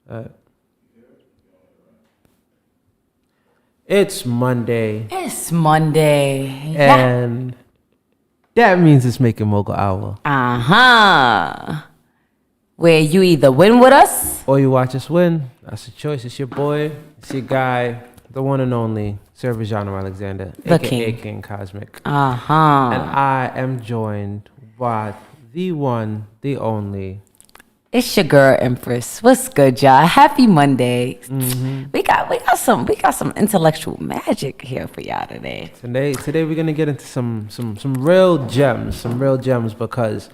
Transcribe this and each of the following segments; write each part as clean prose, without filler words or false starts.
Uh, it's Monday. It's Monday. And that means it's Making Mogul Hour. Where you either win with us or you watch us win. That's the choice. It's your boy. It's your guy, the one and only Sir Jordana Alexander, The aka King. King Cosmic. And I am joined by the one, the only. it's your girl Empress. What's good, y'all? Happy Monday. We got some intellectual magic here for y'all today. Today we're gonna get into some real gems, because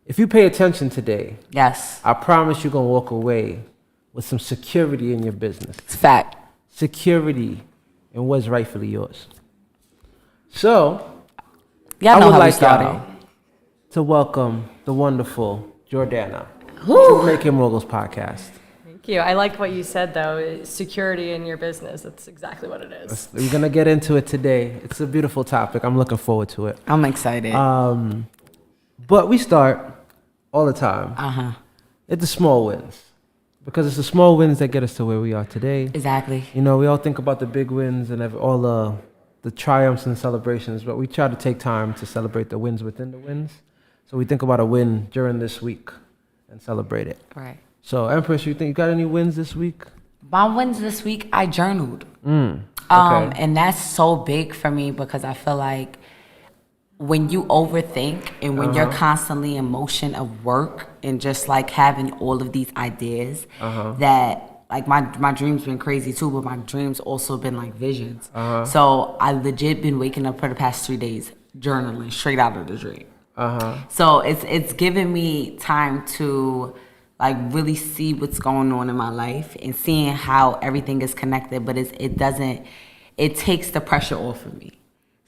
if you pay attention today, Yes, I promise you're gonna walk away with some security in your business. it's fact. Security in what's rightfully yours. So Y'all I know would how we like started. y'all to welcome the wonderful Jordana Woo. to Making Moguls podcast. Thank you. I like what you said, though. Security in your business. That's exactly what it is. We're gonna get into it today. It's a beautiful topic. I'm looking forward to it. I'm excited. But we start all the time at the small wins, because it's the small wins that get us to where we are today. Exactly. You know, we all think about the big wins and all the triumphs and celebrations, but we try to take time to celebrate the wins within the wins. So we think about a win during this week and celebrate it. Right. So, Empress, you think you got any wins this week? My wins this week, I journaled. Okay. And that's so big for me because I feel like when you overthink and when you're constantly in motion of work and just like having all of these ideas that like my dreams been crazy too, but my dreams also been like visions. So I legit been waking up for the past 3 days journaling straight out of the dream. So it's given me time to like really see what's going on in my life and seeing how everything is connected, but it takes the pressure off of me.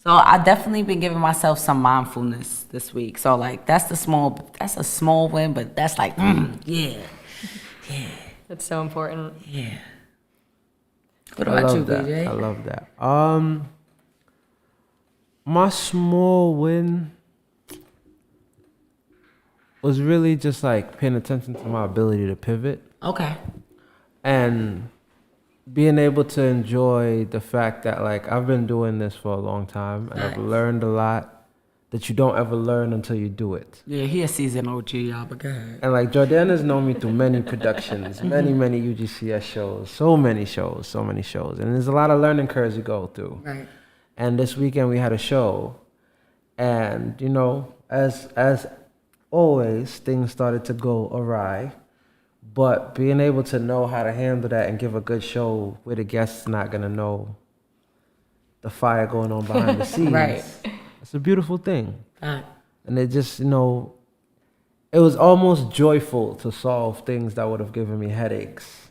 So I definitely been giving myself some mindfulness this week. So like that's a small win, but that's like yeah. It's so important. Yeah. What about you, BJ? I love that. My small win was really just like paying attention to my ability to pivot Okay. and being able to enjoy the fact that like I've been doing this for a long time and I've Nice. learned a lot that you don't ever learn until you do it. Yeah, he a seasoned OG, y'all, but go ahead. And like Jordana's known me through many productions, many UGCS shows, so many shows. And there's a lot of learning curves you go through. Right. And this weekend we had a show, and you know, as always, things started to go awry. But being able to know how to handle that and give a good show where the guest's not gonna know the fire going on behind the scenes, Right. it's a beautiful thing. Right. And it just, you know, it was almost joyful to solve things that would have given me headaches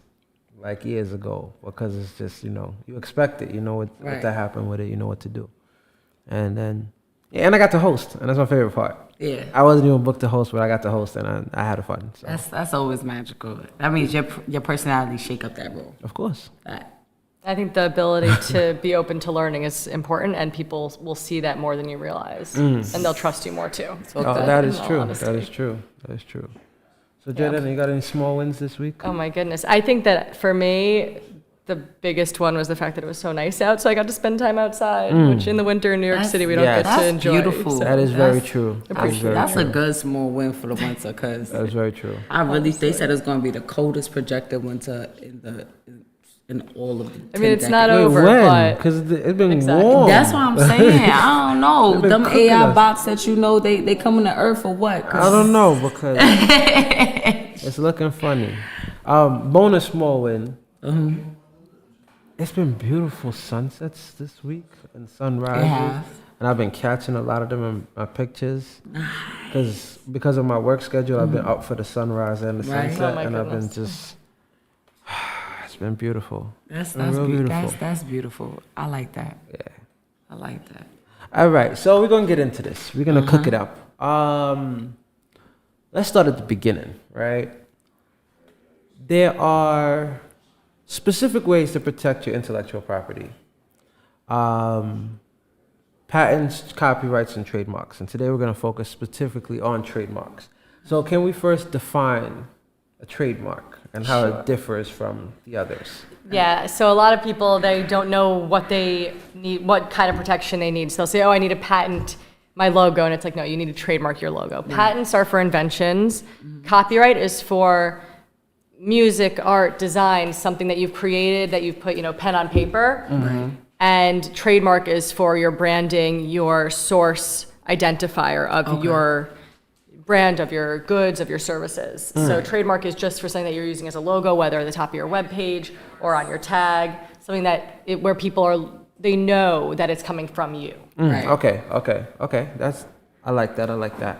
like years ago, because it's just, you know, you expect it, you know what Right. to happen with it, you know what to do. And then, yeah, and I got to host, and that's my favorite part. Yeah. I wasn't even booked to host, but I got to host, and I had fun. So. That's always magical. That means your personality shake up that role. Of course. I think the ability to be open to learning is important, and people will see that more than you realize, and they'll trust you more too. So That is in all true. honesty. That is true. So, Jordana, you got any small wins this week? Oh my goodness. I think that for me, the biggest one was the fact that it was so nice out, so I got to spend time outside, which in the winter in New York City we don't get to enjoy. That's beautiful. So. That is very true. That's a good small win for the winter, because That is very true. they said it's going to be the coldest projected winter in all of the 10 I mean, it's decades. not Wait, over, when? but Because it's been Exactly. warm. That's what I'm saying. I don't know. been Them cooking AI us. bots that you know they coming to Earth or what? I don't know, because it's looking funny. Bonus small win. It's been beautiful sunsets this week and sunrises. It has. And I've been catching a lot of them in my pictures. Because of my work schedule, I've been up for the sunrise and the Right. sunset. Oh my and I've been goodness. just, it's been beautiful. That's real beautiful. That's beautiful. I like that. Yeah. I like that. All right, so we're going to get into this. We're going to cook it up. Let's start at the beginning, right? There are specific ways to protect your intellectual property. Patents, copyrights, and trademarks. And today we're going to focus specifically on trademarks. So can we first define a trademark and how it differs from the others? Yeah, so a lot of people, they don't know what they need, what kind of protection they need. So they'll say, oh, I need to patent my logo. And it's like, no, you need to trademark your logo. Patents are for inventions. Copyright is for music, art, design, something that you've created, that you've put, pen on paper. And trademark is for your branding, your source identifier of your brand, of your goods, of your services. So trademark is just for something that you're using as a logo, whether at the top of your web page or on your tag, something that where people they know that it's coming from you. Right? Okay. I like that.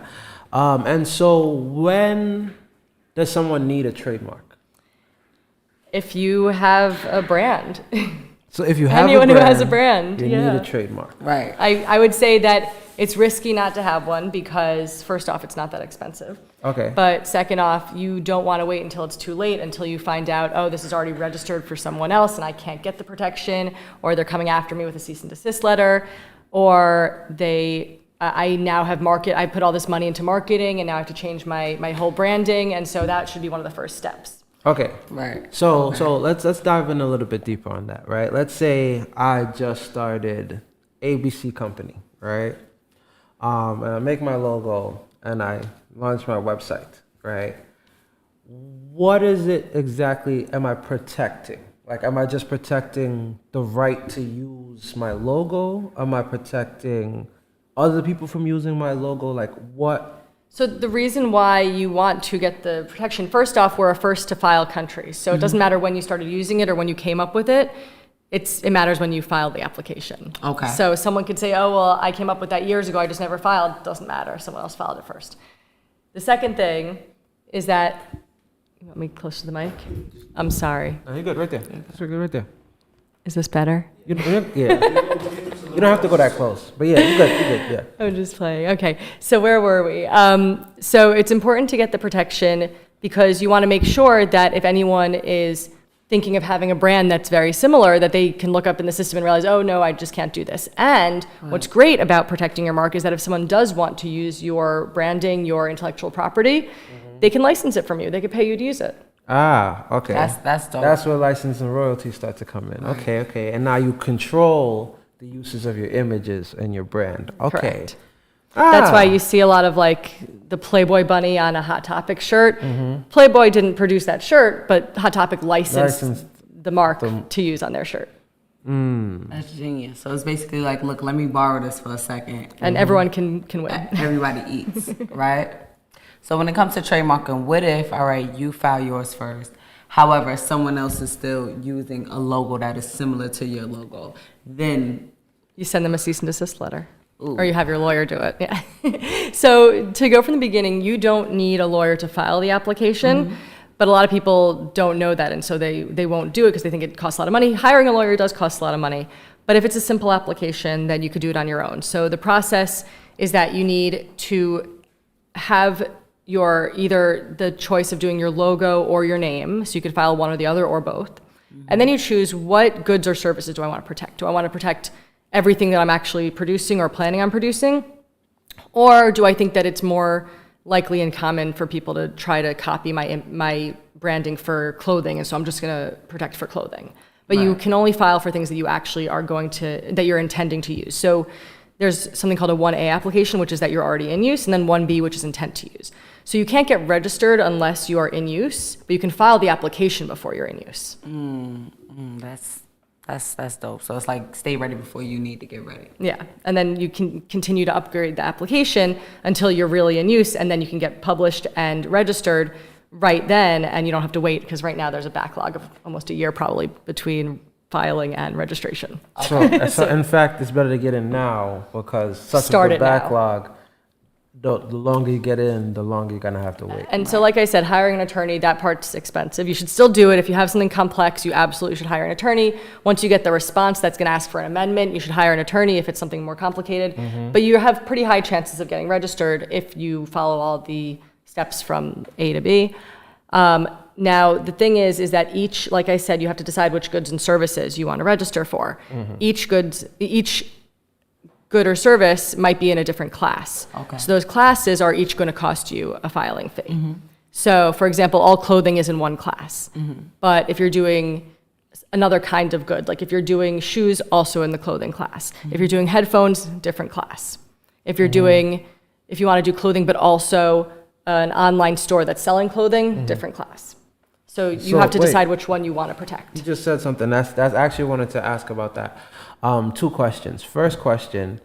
And so when does someone need a trademark? If you have a brand. So if you have anyone who has a brand, you need a trademark. Right. I would say that it's risky not to have one because first off, it's not that expensive. Okay. But second off, you don't want to wait until it's too late, until you find out, oh, this is already registered for someone else and I can't get the protection, or they're coming after me with a cease and desist letter, or I now have I put all this money into marketing and now I have to change my whole branding, and so that should be one of the first steps. Okay. Right. So let's dive in a little bit deeper on that, right? Let's say I just started ABC company, right? And I make my logo and I launch my website, right? What is it exactly am I protecting? Like, am I just protecting the right to use my logo? Am I protecting other people from using my logo? Like, what? So the reason why you want to get the protection, first off, we're a first to file country. So it doesn't matter when you started using it or when you came up with it. It matters when you filed the application. Okay. So someone could say, oh, well, I came up with that years ago, I just never filed. It doesn't matter. Someone else filed it first. The second thing is that, you want me close to the mic? I'm sorry. No, you're good right there. That's good right there. Is this better? Yeah. You don't have to go that close. But yeah, you're good, yeah. I'm just playing. Okay, so where were we? So it's important to get the protection because you want to make sure that if anyone is thinking of having a brand that's very similar, that they can look up in the system and realize, oh no, I just can't do this. And what's great about protecting your mark is that if someone does want to use your branding, your intellectual property, they can license it from you. They could pay you to use it. Ah, okay. That's dope. That's where license and royalties start to come in. Right. Okay. And now you control the uses of your images and your brand. Okay. Correct. That's why you see a lot of like the Playboy bunny on a Hot Topic shirt. Playboy didn't produce that shirt, but Hot Topic licensed the mark to use on their shirt. That's genius. So it's basically like, look, let me borrow this for a second. And everyone can win. Everybody eats, right? So when it comes to trademarking, what if, all right, you file yours first, however, someone else is still using a logo that is similar to your logo, then you send them a cease and desist letter. Ooh. Or you have your lawyer do it. Yeah. So to go from the beginning, you don't need a lawyer to file the application, but a lot of people don't know that, and so they won't do it because they think it costs a lot of money. Hiring a lawyer does cost a lot of money, but if it's a simple application, then you could do it on your own. So the process is that you need to have either the choice of doing your logo or your name, so you could file one or the other or both. And then you choose what goods or services do I want to protect. Do I want to protect everything that I'm actually producing or planning on producing? Or do I think that it's more likely and common for people to try to copy my branding for clothing, and so I'm just going to protect for clothing? But you can only file for things that you actually are that you're intending to use. So there's something called a 1A application, which is that you're already in use, and then 1B, which is intent to use. So you can't get registered unless you are in use, but you can file the application before you're in use. That's dope. So it's like stay ready before you need to get ready. Yeah, and then you can continue to upgrade the application until you're really in use, and then you can get published and registered right then, and you don't have to wait, because right now there's a backlog of almost a year probably between filing and registration. So in fact, it's better to get in now, because such a backlog, the longer you get in, the longer you're going to have to wait. And so like I said, hiring an attorney, that part's expensive. You should still do it. If you have something complex, you absolutely should hire an attorney. Once you get the response that's going to ask for an amendment, you should hire an attorney if it's something more complicated. But you have pretty high chances of getting registered if you follow all the steps from A to B. Now, the thing is that each, like I said, you have to decide which goods and services you want to register for. Each good or service might be in a different class. Okay. So those classes are each going to cost you a filing fee. So, for example, all clothing is in one class. But if you're doing another kind of good, like if you're doing shoes, also in the clothing class. If you're doing headphones, different class. If you're doing, if you want to do clothing, but also an online store that's selling clothing, different class. So you have to decide which one you want to protect. You just said something. That's actually wanted to ask about that. 2 questions. First question,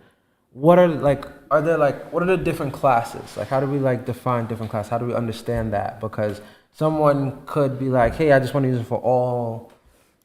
what are the different classes? Like, how do we define different classes? How do we understand that? Because someone could be like, hey, I just want to use it for all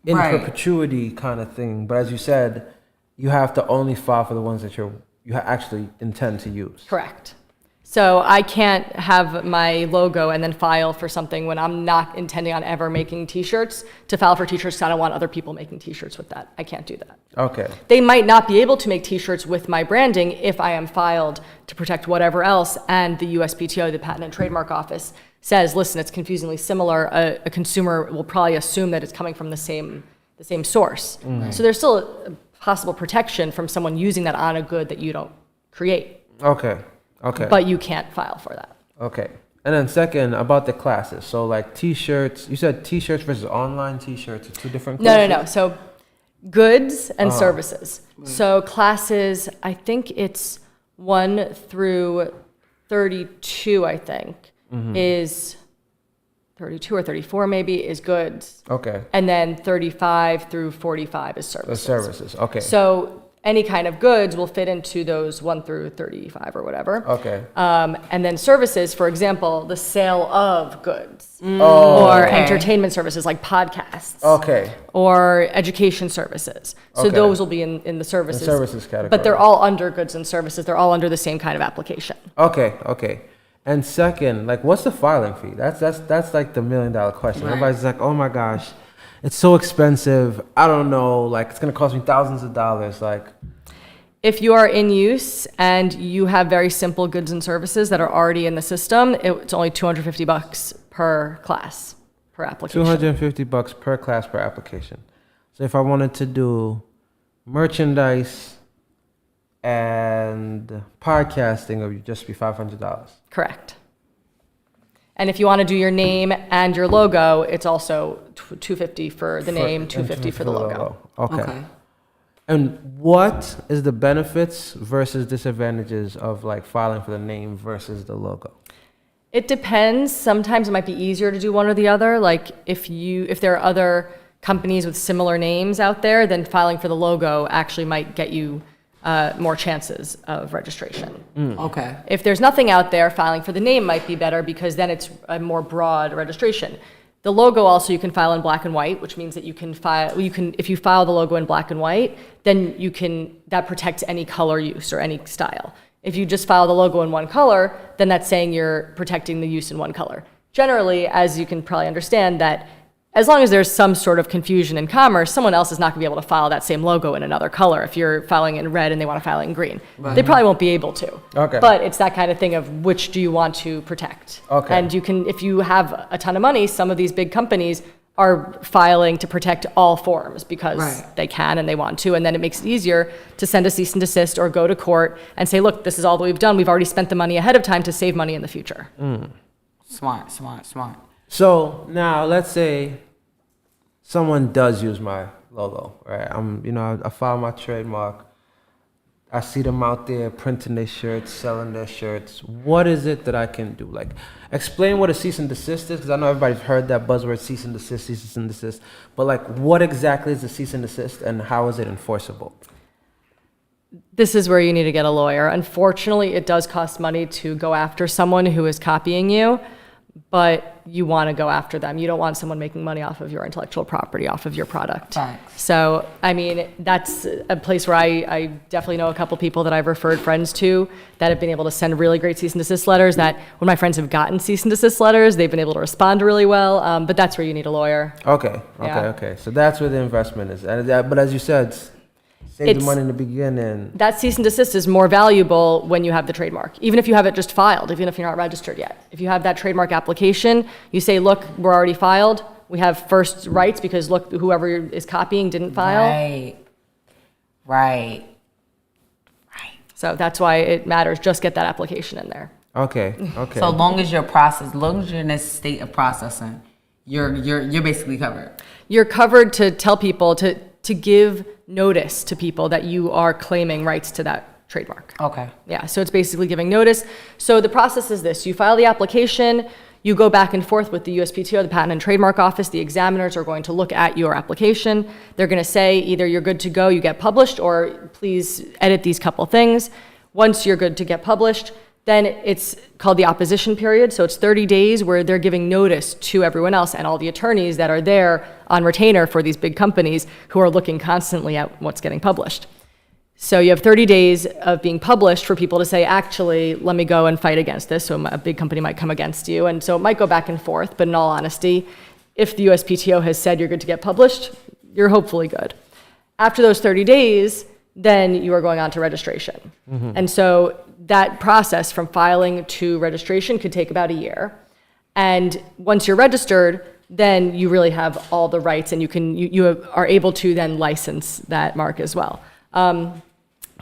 in perpetuity kind of thing. But as you said, you have to only file for the ones that you actually intend to use. Correct. So I can't have my logo and then file for something when I'm not intending on ever making t-shirts to file for t-shirts because I don't want other people making t-shirts with that. I can't do that. Okay. They might not be able to make t-shirts with my branding if I am filed to protect whatever else, and the USPTO, the Patent and Trademark Office, says, listen, it's confusingly similar. A consumer will probably assume that it's coming from the same source. So there's still a possible protection from someone using that on a good that you don't create. Okay. But you can't file for that. Okay. And then second, about the classes. So like t-shirts, you said t-shirts versus online t-shirts are 2 different classes? No. So goods and services. So classes, I think it's 1 through 32, I think, is 32 or 34 maybe is goods. Okay. And then 35 through 45 is services. The services, okay. So any kind of goods will fit into those 1 through 35 or whatever. Okay. And then services, for example, the sale of goods or entertainment services like podcasts. Okay. Or education services. So those will be in the services. The services category. But they're all under goods and services. They're all under the same kind of application. Okay. And second, like, what's the filing fee? That's like the $1 million question. Right. Everybody's like, oh my gosh, it's so expensive. I don't know. Like, it's gonna cost me thousands of dollars. Like, if you are in use and you have very simple goods and services that are already in the system, it's only $250 per class per application. $250 per class per application. So if I wanted to do merchandise and podcasting, it would just be $500. Correct. And if you want to do your name and your logo, it's also $250 for the name, $250 for the logo. Okay. And what is the benefits versus disadvantages of like filing for the name versus the logo? It depends. Sometimes it might be easier to do one or the other. Like if there are other companies with similar names out there, then filing for the logo actually might get you more chances of registration. Okay. If there's nothing out there, filing for the name might be better because then it's a more broad registration. The logo also you can file in black and white, which means that if you file the logo in black and white, then that protects any color use or any style. If you just file the logo in one color, then that's saying you're protecting the use in one color. Generally, as you can probably understand, that as long as there's some sort of confusion in commerce, someone else is not going to be able to file that same logo in another color. If you're filing in red and they want to file it in green, they probably won't be able to. Okay. But it's that kind of thing of which do you want to protect. Okay. And if you have a ton of money, some of these big companies are filing to protect all forms because they can and they want to, and then it makes it easier to send a cease and desist or go to court and say, look, this is all that we've done. We've already spent the money ahead of time to save money in the future. Smart. So now let's say someone does use my logo, right? I file my trademark. I see them out there printing their shirts, selling their shirts. What is it that I can do? Like, explain what a cease and desist is, because I know everybody's heard that buzzword, cease and desist. But like, what exactly is a cease and desist, and how is it enforceable? This is where you need to get a lawyer. Unfortunately, it does cost money to go after someone who is copying you, but you want to go after them. You don't want someone making money off of your intellectual property, off of your product. Thanks. So, I mean, that's a place where I definitely know a couple people that I've referred friends to that have been able to send really great cease and desist letters, that when my friends have gotten cease and desist letters, they've been able to respond really well, but that's where you need a lawyer. Okay. So that's where the investment is. But as you said, save the money in the beginning. That cease and desist is more valuable when you have the trademark, even if you have it just filed, even if you're not registered yet. If you have that trademark application, you say, look, we're already filed. We have first rights because, look, whoever is copying didn't file. Right. So that's why it matters. Just get that application in there. Okay. Okay. So long as you're in a state of processing, you're basically covered. You're covered to tell people to give notice to people that you are claiming rights to that trademark. Okay. Yeah, so it's basically giving notice. So the process is this: you file the application, you go back and forth with the USPTO, the Patent and Trademark Office. The examiners are going to look at your application. They're going to say either you're good to go, you get published, or please edit these couple things. Once you're good to get published, then it's called the opposition period. So it's 30 days where they're giving notice to everyone else and all the attorneys that are there on retainer for these big companies who are looking constantly at what's getting published. So you have 30 days of being published for people to say, actually, let me go and fight against this. So a big company might come against you. And so it might go back and forth. But in all honesty, if the USPTO has said you're good to get published, you're hopefully good. After those 30 days, then you are going on to registration. Mm-hmm. And so that process from filing to registration could take about a year. And once you're registered, then you really have all the rights, and you are able to then license that mark as well.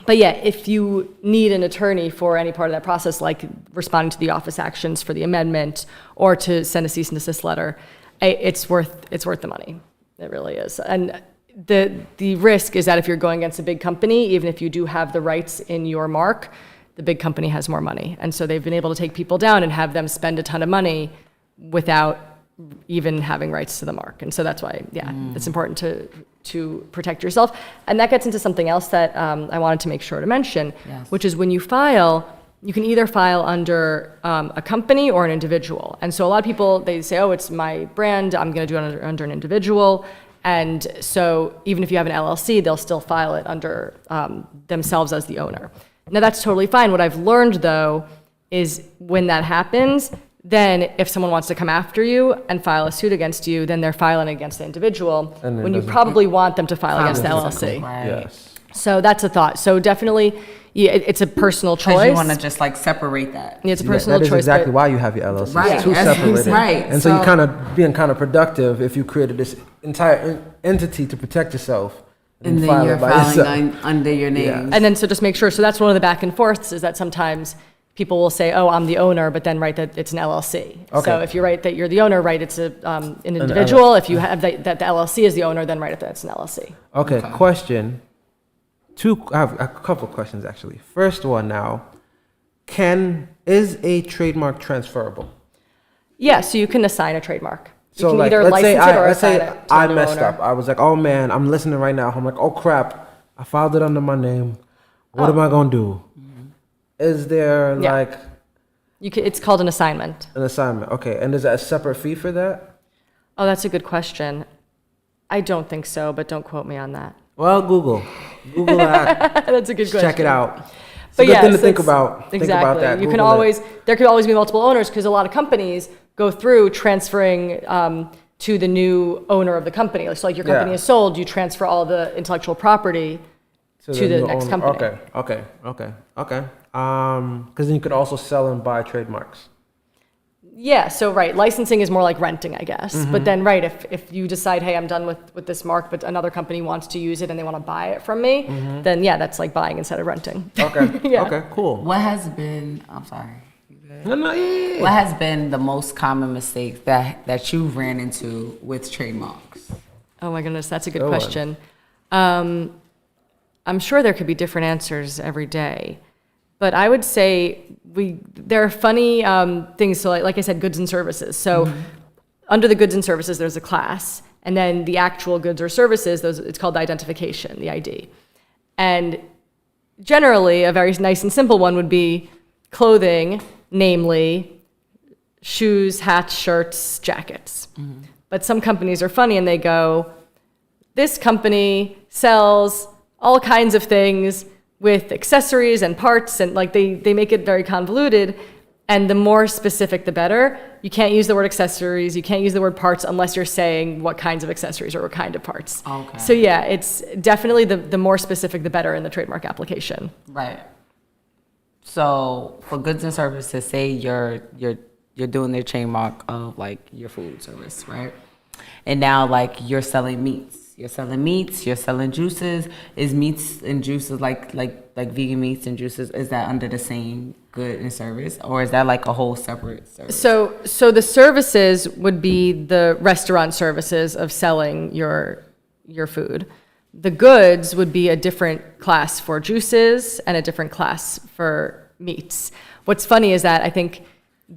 But yeah, if you need an attorney for any part of that process, like responding to the office actions for the amendment or to send a cease and desist letter, it's worth the money. It really is. And the risk is that if you're going against a big company, even if you do have the rights in your mark, the big company has more money. And so they've been able to take people down and have them spend a ton of money without even having rights to the mark. And so that's why, it's important to protect yourself. And that gets into something else that I wanted to make sure to mention, which is when you file, you can either file under a company or an individual. And so a lot of people, they say, oh, it's my brand, I'm going to do it under an individual. And so even if you have an LLC, they'll still file it under themselves as the owner. Now that's totally fine. What I've learned though is when that happens, then if someone wants to come after you and file a suit against you, then they're filing against the individual when you probably want them to file against the LLC. Right. Yes. So that's a thought. So definitely, it's a personal choice. Because you want to just like separate that. Yeah, it's a personal that is choice. exactly why you have your LLC. Right. To separate it. Right. And so you're kind of being kind of productive if you created this entire entity to protect yourself. And then you're filing under your name. Yeah. And then so just make sure. So that's one of the back and forths is that sometimes people will say, oh, I'm the owner, but then write that it's an LLC. Okay. So if you write that you're the owner, write it's an individual. If you have that the LLC is the owner, then write it that it's an LLC. Okay. Question. I have a couple of questions actually. First one now, is a trademark transferable? Yeah, so you can assign a trademark. You So can like, either let's say license it or assign it to I the messed owner. up. I was like, oh man, I'm listening right now. I'm like, oh crap, I filed it under my name. What am I gonna do? Is there like It's called an assignment. an assignment? Okay, and is that a separate fee for that? Oh, that's a good question. I don't think so, but don't quote me on that. Well, Google that. That's a good question. Check it out. It's But a good yes, thing to think it's- about. Think about that. You can Google it. there could always be multiple owners because a lot of companies go through transferring to the new owner of the company. So like your company is sold, you transfer all the intellectual property to the new next owner. company. Okay. Because then you could also sell and buy trademarks. Yeah, so right, licensing is more like renting, I guess. Mm-hmm. But then right, if you decide, hey, I'm done with this mark, but another company wants to use it and they want to buy it from me, then yeah, that's like buying instead of renting. Okay. Yeah. Okay. Cool. What has been, I'm sorry. No, yeah. What has been the most common mistake that you've ran into with trademarks? Oh my goodness, that's a good Go on. question. I'm sure there could be different answers every day, but I would say there are funny things. So like I said, goods and services. So under the goods and services, there's a class, and then the actual goods or services, it's called the identification, the ID. And generally, a very nice and simple one would be clothing, namely shoes, hats, shirts, jackets. But some companies are funny and they go, this company sells all kinds of things with accessories and parts, and like they make it very convoluted. And the more specific, the better. You can't use the word accessories, you can't use the word parts unless you're saying what kinds of accessories or what kind of parts. Okay. So yeah, it's definitely the more specific, the better in the trademark application. Right. So for goods and services, say you're doing their trademark of like your food service, right? And now like you're selling meats. You're selling juices. Is meats and juices like vegan meats and juices, is that under the same good and service, or is that like a whole separate service? So the services would be the restaurant services of selling your food. The goods would be a different class for juices and a different class for meats. What's funny is that I think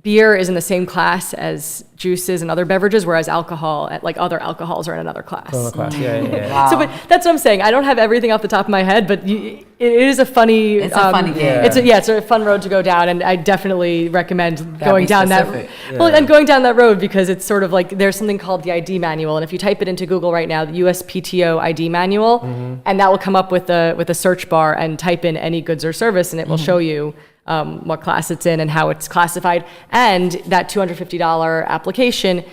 beer is in the same class as juices and other beverages, whereas alcohol, like other alcohols, are in another class. Yeah. Wow. So, but that's what I'm saying. I don't have everything off the top of my head, but it is a funny. It's a funny game. It's a fun road to go down, and I definitely recommend going down specific. that. Well, and going down that road because it's sort of like there's something called the ID manual, and if you type it into Google right now, the USPTO ID manual, and that will come up with a search bar, and type in any goods or service, and it will show you what class it's in and how it's classified. And that $250 application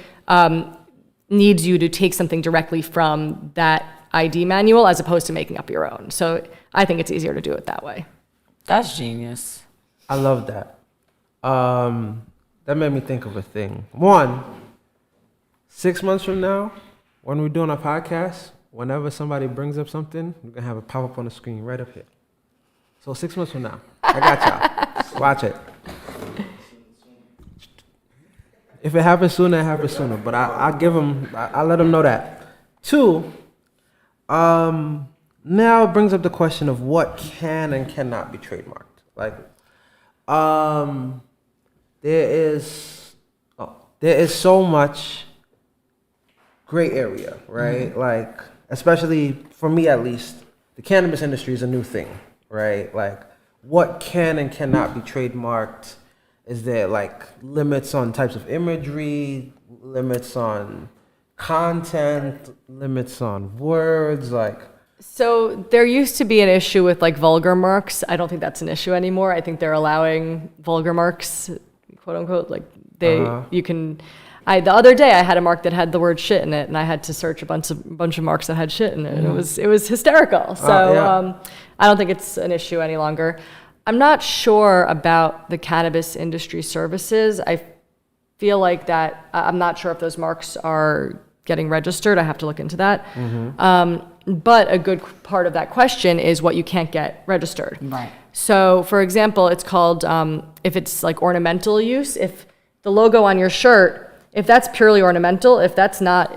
needs you to take something directly from that ID manual as opposed to making up your own. So I think it's easier to do it that way. That's genius. I love that. That made me think of a thing. 1, 6 months from now, when we're doing our podcast, whenever somebody brings up something, we're going to have it pop up on the screen right up here. So 6 months from now, I got y'all. Watch it. If it happens sooner, it happens sooner. But I let them know that. 2, now it brings up the question of what can and cannot be trademarked. Like, there is so much gray area, right? Like, especially for me at least, the cannabis industry is a new thing, right? Like, what can and cannot be trademarked? Is there like limits on types of imagery, limits on content, limits on words, like? So there used to be an issue with like vulgar marks. I don't think that's an issue anymore. I think they're allowing vulgar marks, quote unquote, like you can. The other day I had a mark that had the word shit in it, and I had to search a bunch of marks that had shit in it, and it was hysterical. So I don't think it's an issue any longer. I'm not sure about the cannabis industry services. I feel like that I'm not sure if those marks are getting registered. I have to look into that. But a good part of that question is what you can't get registered. Right. So, for example, it's called if it's like ornamental use. If the logo on your shirt, if that's purely ornamental, if that's not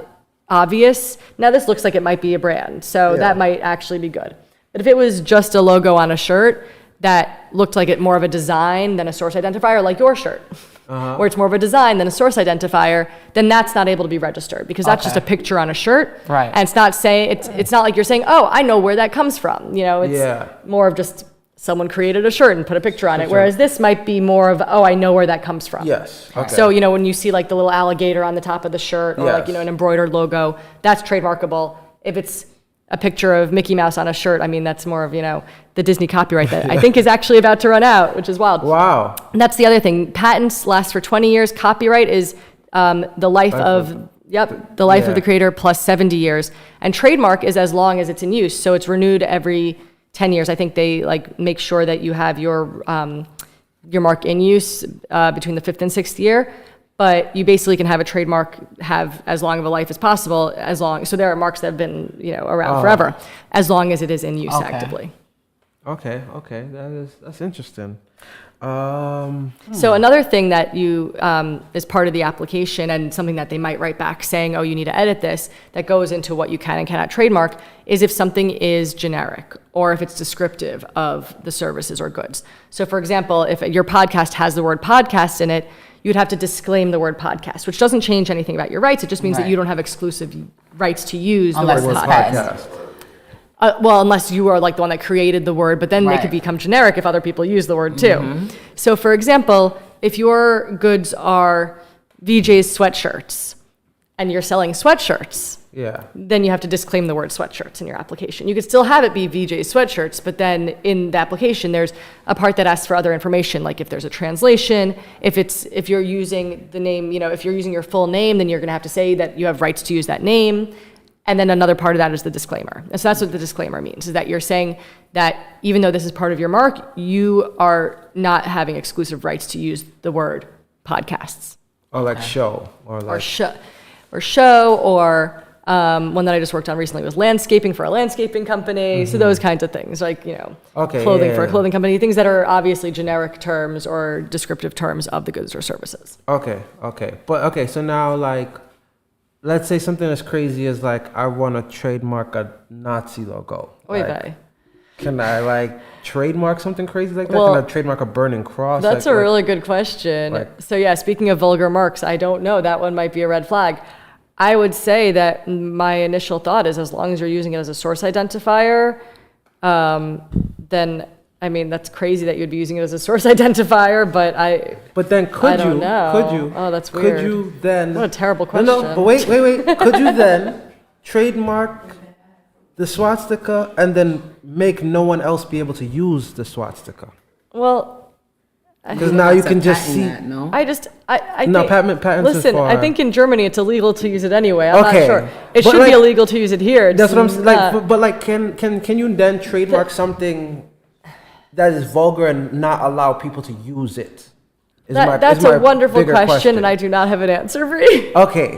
obvious, now this looks like it might be a brand, so that might actually be good. But if it was just a logo on a shirt that looked like it more of a design than a source identifier, like your shirt, where it's more of a design than a source identifier, then that's not able to be registered because that's just a picture on a shirt. Right. And it's not saying it's not like you're saying, oh, I know where that comes from. You know, it's more of just someone created a shirt and put a picture on it. Whereas this might be more of, oh, I know where that comes from. Yes. Okay. So, you know, when you see like the little alligator on the top of the shirt or like, you know, an embroidered logo, that's trademarkable. If it's a picture of Mickey Mouse on a shirt, I mean, that's more of, you know, the Disney copyright that I think is actually about to run out, which is wild. Wow. And that's the other thing. Patents last for 20 years. Copyright is the life of the creator plus 70 years. And trademark is as long as it's in use. So it's renewed every 10 years. I think they like make sure that you have your mark in use between the 5th and 6th year. But you basically can have a trademark have as long of a life as possible, so there are marks that have been, you know, around forever, as long as it is in use actively. Okay, that's interesting. So another thing that you is part of the application and something that they might write back saying, oh, you need to edit this, that goes into what you can and cannot trademark, is if something is generic or if it's descriptive of the services or goods. So for example, if your podcast has the word podcast in it, you'd have to disclaim the word podcast, which doesn't change anything about your rights. It just means that you don't have exclusive rights to use the word podcast. Well, unless you are like the one that created the word, but then they could become generic if other people use the word too. So for example, if your goods are VJ's sweatshirts and you're selling sweatshirts, then you have to disclaim the word sweatshirts in your application. You could still have it be VJ's sweatshirts, but then in the application, there's a part that asks for other information, like if there's a translation, if you're using the name, you know, if you're using your full name, then you're gonna have to say that you have rights to use that name. And then another part of that is the disclaimer. And so that's what the disclaimer means, is that you're saying that even though this is part of your mark, you are not having exclusive rights to use the word podcasts. Or like show, or like... Or show, or One that I just worked on recently was landscaping for a landscaping company. So those kinds of things, like, clothing for a clothing company, things that are obviously generic terms or descriptive terms of the goods or services. Okay. So now, like, let's say something as crazy as, like, I want to trademark a Nazi logo. Oy Like, vey. can I, like, trademark something crazy like that? Well, Can I trademark a burning cross? That's a really good question. So yeah, speaking of vulgar marks, I don't know. That one might be a red flag. I would say that my initial thought is, as long as you're using it as a source identifier, then, I mean, that's crazy that you'd be using it as a source identifier, but But then I don't know. Could you? Oh, that's weird. Could you then? What a terrible question. No, but wait. Could you then trademark the swastika and then make no one else be able to use the swastika? Well, Because now you can just see. That, no? I No, think, patents is listen, for- I think in Germany it's illegal to use it anyway. I'm Okay. not sure. It But should be like- illegal to use it here. It's That's what I'm saying. not. Like, but like, can you then trademark something that is vulgar and not allow people to use it? That's a wonderful question, and I do not have an answer for you. Okay.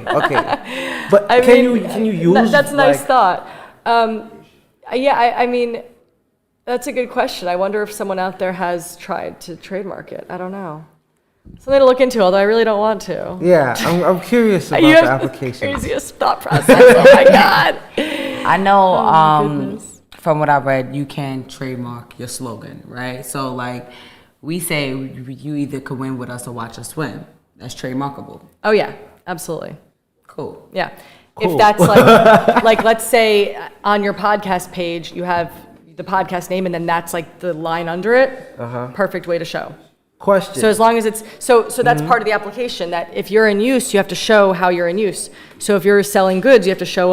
But can you use? That's a nice like, thought. I mean, that's a good question. I wonder if someone out there has tried to trademark it. I don't know. Something to look into, although I really don't want to. Yeah, I'm curious about You the have the application. craziest thought process. Oh my God. I know goodness. from what I read, you can trademark your slogan, right? So like we say you either could win with us or watch us swim. That's trademarkable. Oh yeah, absolutely. Cool. Yeah. Cool. If that's like let's say on your podcast page, you have the podcast name and then that's like the line under it. Perfect way to show. Question. So as long as it's, so that's part of the application, that if you're in use, you have to show how you're in use. So if you're selling goods, you have to show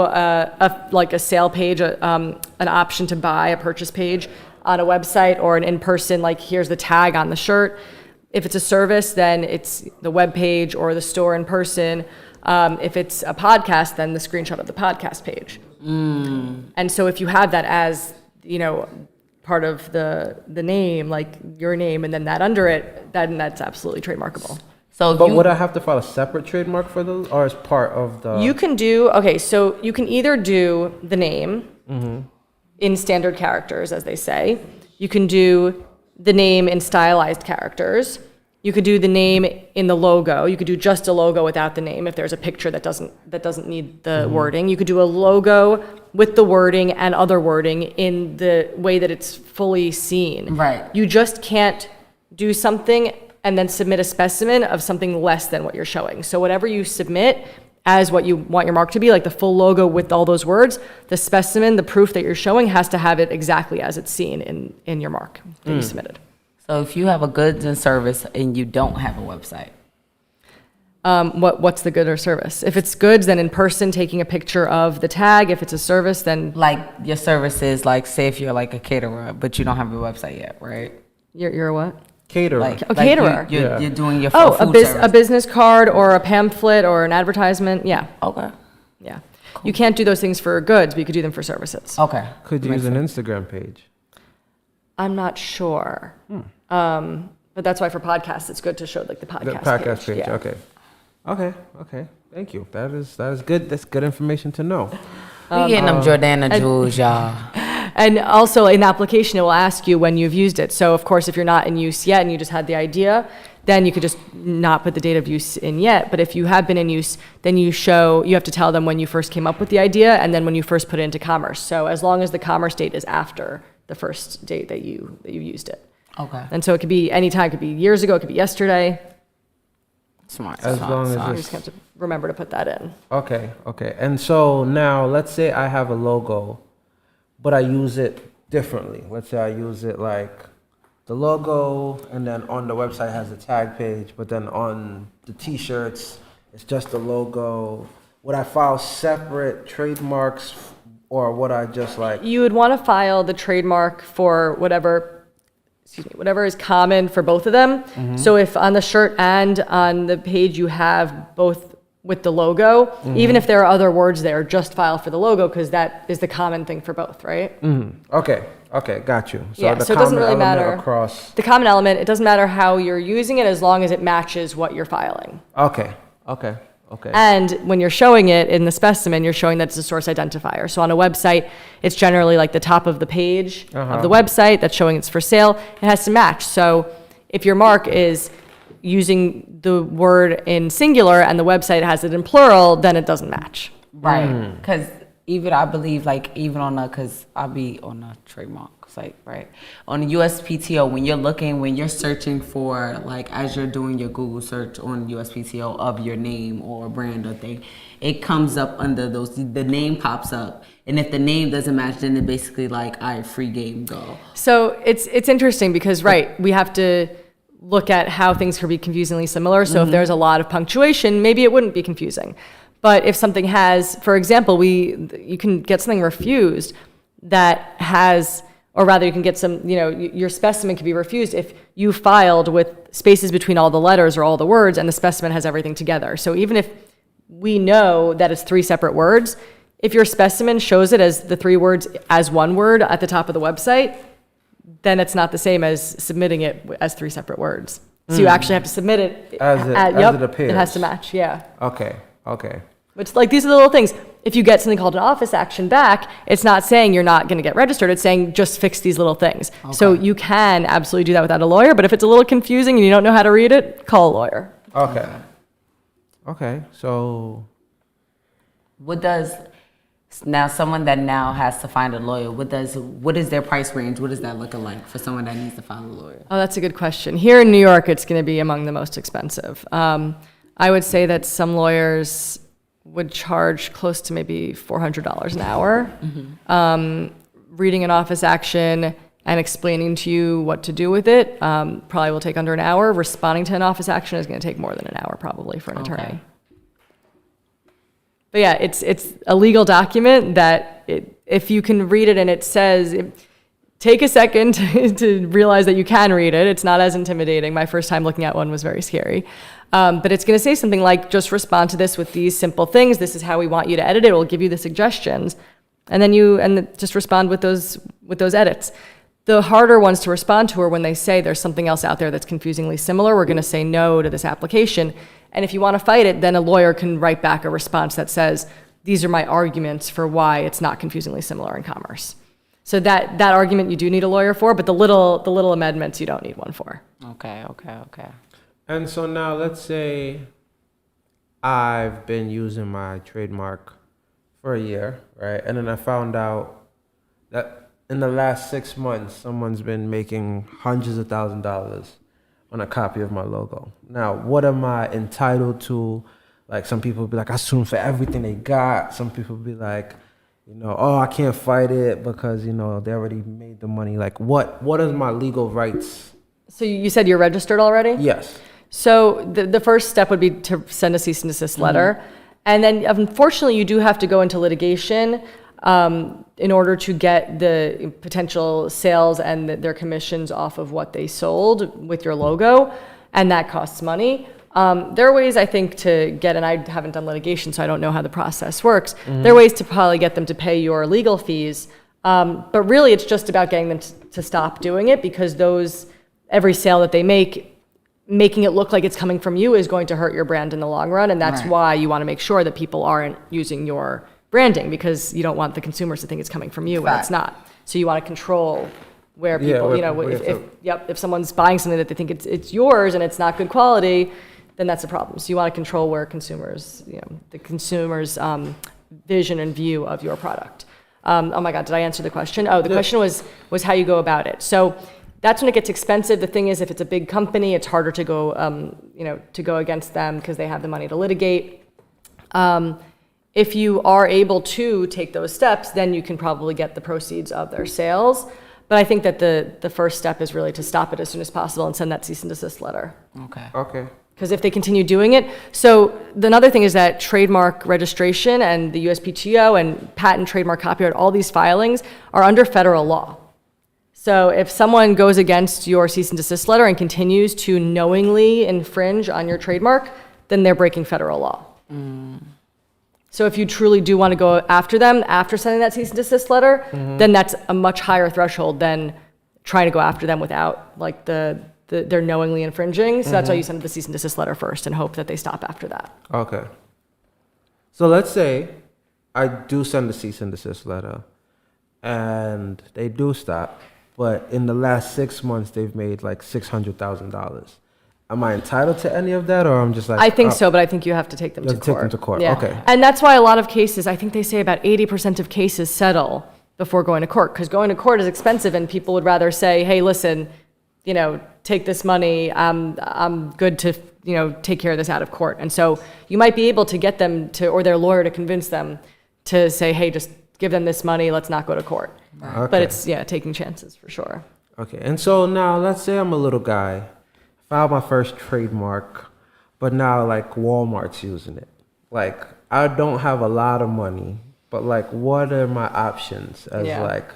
like a sale page, an option to buy, a purchase page on a website or an in-person, like here's the tag on the shirt. If it's a service, then it's the web page or the store in person. If it's a podcast, then the screenshot of the podcast page. And so if you have that as, part of the name, like your name, and then that under it, then that's absolutely trademarkable. So but would I have to file a separate trademark for those, or as part of the? You can so you can either do the name in standard characters, as they say. You can do the name in stylized characters. You could do the name in the logo. You could do just a logo without the name if there's a picture that doesn't need the wording. You could do a logo with the wording and other wording in the way that it's fully seen. Right. You just can't do something and then submit a specimen of something less than what you're showing. So whatever you submit as what you want your mark to be, like the full logo with all those words, the specimen, the proof that you're showing has to have it exactly as it's seen in your mark that you submitted. So if you have a goods and service and you don't have a website, What's the good or service? If it's goods, then in person, taking a picture of the tag. If it's a service, then like your service is like, say if you're like a caterer, but you don't have a website yet, right? you're a what? Caterer. Like, A caterer. You're doing your Oh, food a service. business card or a pamphlet or an advertisement. Yeah, Okay. yeah. You can't do those things for goods, but you could do them for services. Okay. Could use an Instagram page. I'm not sure. But that's why for podcasts, it's good to show like the The podcast, podcast page. Yeah. Okay. Thank you. That is good. That's good information to know. We getting them Jordana jewels, y'all. And also in the application, it will ask you when you've used it. So of course, if you're not in use yet and you just had the idea, then you could just not put the date of use in yet. But if you have been in use, then you have to tell them when you first came up with the idea and then when you first put it into commerce. So as long as the commerce date is after the first date that you used it. Okay. And so it could be anytime, it could be years ago, it could be yesterday. Smart. As long as You it's- just have to remember to put that in. Okay. And so now, let's say I have a logo, but I use it differently. Let's say I use it like the logo, and then on the website has a tag page, but then on the T-shirts, it's just the logo. Would I file separate trademarks, or would I just like? You would want to file the trademark for whatever is common for both of them. So if on the shirt and on the page you have both with the logo, even if there are other words there, just file for the logo because that is the common thing for both, right? Okay, got you. So Yeah, the so it doesn't common really element matter. across. The common element, it doesn't matter how you're using it as long as it matches what you're filing. Okay. Okay. And when you're showing it in the specimen, you're showing that it's a source identifier. So on a website, it's generally like the top of the page of the website that's showing it's for sale. It has to match. So if your mark is using the word in singular and the website has it in plural, then it doesn't match. Right. Because even I believe, like, even on because I'll be on a trademark site, right? On the USPTO, when you're searching for, like, as you're doing your Google search on USPTO of your name or brand or thing, it comes up under those, the name pops up. And if the name doesn't match, then it basically like, all right, free game, go. So it's interesting because, right, we have to look at how things can be confusingly similar. So if there's a lot of punctuation, maybe it wouldn't be confusing. But if something has, for example, you can get something refused that has, or rather you can get some, your specimen can be refused if you filed with spaces between all the letters or all the words and the specimen has everything together. So even if we know that it's 3 separate words, if your specimen shows it as the 3 words as one word at the top of the website, then it's not the same as submitting it as 3 separate words. So you actually have to submit it as it appears. It has to match, yeah. Okay. Which, like, these are the little things. If you get something called an office action back, it's not saying you're not going to get registered. It's saying just fix these little things. Okay. So you can absolutely do that without a lawyer, but if it's a little confusing and you don't know how to read it, call a lawyer. Okay. So now someone that now has to find a lawyer, what is their price range? What is that looking like for someone that needs to find a lawyer? Oh, that's a good question. Here in New York, it's going to be among the most expensive. I would say that some lawyers would charge close to maybe $400 an hour. Reading an office action and explaining to you what to do with it probably will take under an hour. Responding to an office action is going to take more than an hour probably for an attorney. But yeah, it's a legal document that if you can read it and it says, take a second to realize that you can read it. It's not as intimidating. My first time looking at one was very scary. But it's going to say something like, just respond to this with these simple things. This is how we want you to edit it. It will give you the suggestions. And then just respond with those edits. The harder ones to respond to are when they say there's something else out there that's confusingly similar. We're going to say no to this application. And if you want to fight it, then a lawyer can write back a response that says, these are my arguments for why it's not confusingly similar in commerce. So that argument you do need a lawyer for, but the little amendments you don't need one for. Okay. And so now let's say I've been using my trademark for a year, right? And then I found out that in the last 6 months, someone's been making hundreds of $1,000s on a copy of my logo. Now, what am I entitled to? Like, some people be like, I sue them for everything they got. Some people be like, oh, I can't fight it because, they already made the money. Like, what is my legal rights? So you said you're registered already? Yes. So the first step would be to send a cease and desist letter. And then, unfortunately, you do have to go into litigation in order to get the potential sales and their commissions off of what they sold with your logo, and that costs money. There are ways, I think, to get, and I haven't done litigation, so I don't know how the process works. There are ways to probably get them to pay your legal fees, but really it's just about getting them to stop doing it, because every sale that they making it look like it's coming from you is going to hurt your brand in the long run, and that's why you want to make sure that people aren't using your branding, because you don't want the consumers to think it's coming from you when it's not. So you want to control where people, if someone's buying something that they think it's yours and it's not good quality, then that's a problem. So you want to control where consumers, the consumer's vision and view of your product. Oh my God, did I answer the question? Oh, the question was how you go about it. So that's when it gets expensive. The thing is, if it's a big company, it's harder to go, to go against them because they have the money to litigate. If you are able to take those steps, then you can probably get the proceeds of their sales. But I think that the first step is really to stop it as soon as possible and send that cease and desist letter. Okay. Because if they continue doing it, so another thing is that trademark registration and the USPTO and patent, trademark, copyright, all these filings are under federal law. So if someone goes against your cease and desist letter and continues to knowingly infringe on your trademark, then they're breaking federal law. So if you truly do want to go after them after sending that cease and desist letter, then that's a much higher threshold than trying to go after them without like they're knowingly infringing. So that's why you send the cease and desist letter first and hope that they stop after that. Okay. So let's say I do send a cease and desist letter, and they do stop, but in the last 6 months they've made like $600,000. Am I entitled to any of that, or I'm just like? I think so, but I think you have to take them You to have court. to take them to court, Yeah. okay. And that's why a lot of cases, I think they say about 80% of cases settle before going to court, because going to court is expensive, and people would rather say, hey, listen, take this money. I'm good to, take care of this out of court. And so you might be able to get them to, or their lawyer to convince them to say, hey, just give them this money. Let's not go to court. Okay. But it's, taking chances for sure. Okay, and so now let's say I'm a little guy, filed my first trademark, but now like Walmart's using it. Like I don't have a lot of money, but like what are my options as like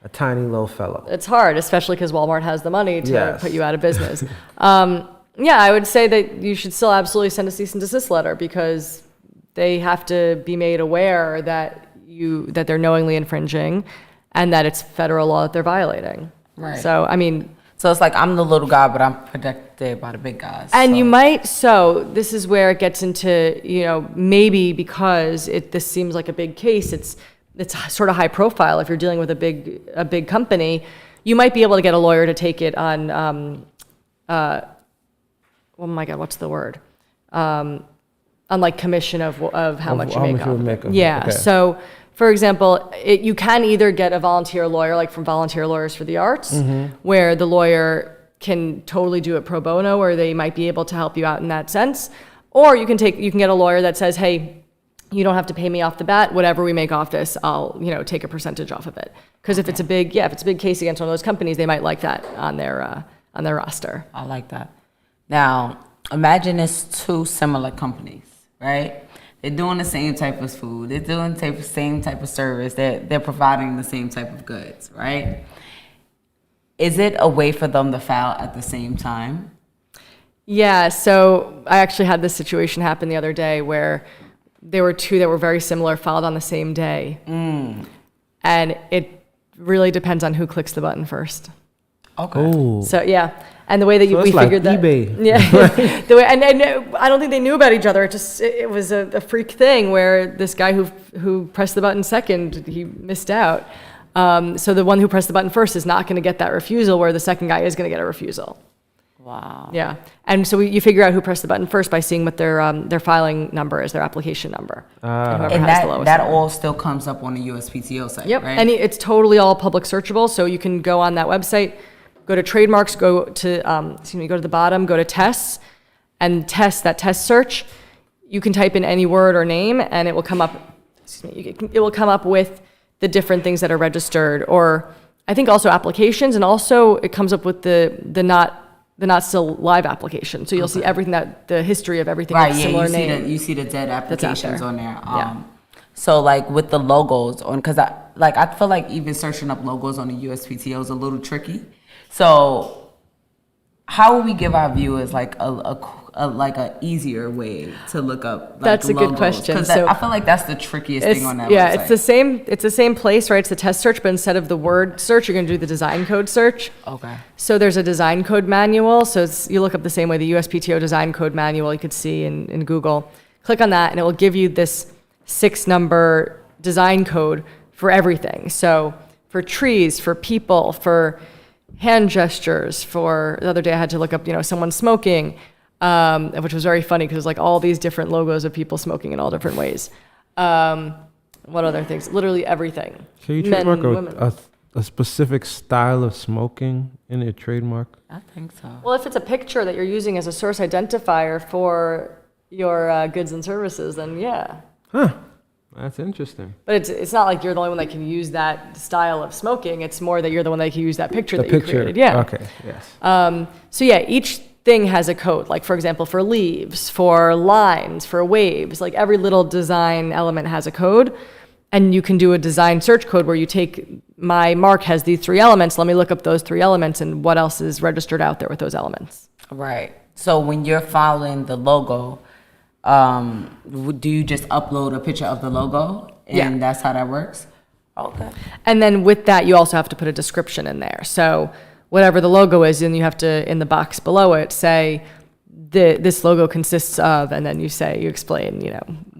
a tiny little fellow? It's hard, especially because Walmart has the money to Yes. put you out of business. I would say that you should still absolutely send a cease and desist letter, because they have to be made aware that they're knowingly infringing and that it's federal law that they're violating. Right. So, So it's like I'm the little guy, but I'm protected by the big guys. and you might, this is where it gets into, maybe because this seems like a big case, it's sort of high profile. If you're dealing with a big company, you might be able to get a lawyer to take it on, oh my God, what's the word? On like commission of how much you how make much you off would of make it. of it. Yeah. Okay. So, for example, you can either get a volunteer lawyer, like from Volunteer Lawyers for the Arts, where the lawyer can totally do it pro bono, or they might be able to help you out in that sense. Or you can get a lawyer that says, hey, you don't have to pay me off the bat. Whatever we make off this, I'll take a percentage off of it. Because if it's a big case against one of those companies, they might like that on their roster. I like that. Now, imagine it's two similar companies, right? They're doing the same type of food. They're doing the same type of service. They're providing the same type of goods, right? Is it a way for them to file at the same time? Yeah, so I actually had this situation happen the other day where there were two that were very similar, filed on the same day. And it really depends on who clicks the button first. Okay. Oh, So, and the way that we it's like figured that. eBay. Yeah. The way, and I don't think they knew about each other. It was a freak thing where this guy who pressed the button second, he missed out. So the one who pressed the button first is not going to get that refusal, where the second guy is going to get a refusal. Wow. Yeah, and so you figure out who pressed the button first by seeing what their filing number is, their application number, and whoever And has the lowest that number. all still comes up on the USPTO site, Yep, right? and it's totally all public searchable. So you can go on that website, go to trademarks, go to go to the bottom, go to tests, and that test search. You can type in any word or name, and it will come up. It will come up with the different things that are registered, or I think also applications, and also it comes up with the not still live application. So you'll see everything the history of everything with similar name. You see the dead applications there. on there. Yeah. So like with the logos because I feel like even searching up logos on the USPTO is a little tricky. So how would we give our viewers like a easier way to look up like, That's a good logos? question. 'Cause So I feel like that's the trickiest thing on that yeah, website. it's the same place, right? It's the test search, but instead of the word search, you're going to do the design code search. Okay. So there's a design code manual. So you look up the same way, the USPTO design code manual you could see in Google. Click on that, and it will give you this 6-number design code for everything. So for trees, for people, for hand gestures. For the other day, I had to look up, someone smoking, which was very funny because it was like all these different logos of people smoking in all different ways. What other things? Literally everything. Can you Men, trademark women. a specific style of smoking in your trademark? I think so. Well, if it's a picture that you're using as a source identifier for your goods and services, then yeah. Huh. That's interesting. But it's not like you're the only one that can use that style of smoking. It's more that you're the one that can use that picture that you created. Yeah. Okay. Yes. So yeah, each thing has a code. Like for example, for leaves, for lines, for waves. Like every little design element has a code, and you can do a design search code where you take my mark has these 3 elements. Let me look up those 3 elements and what else is registered out there with those elements. Right. So when you're filing the logo, do you just upload a picture of the logo and that's how that works? Okay. And then with that, you also have to put a description in there. So whatever the logo is, and you have to, in the box below it, say this logo consists of, and then you explain,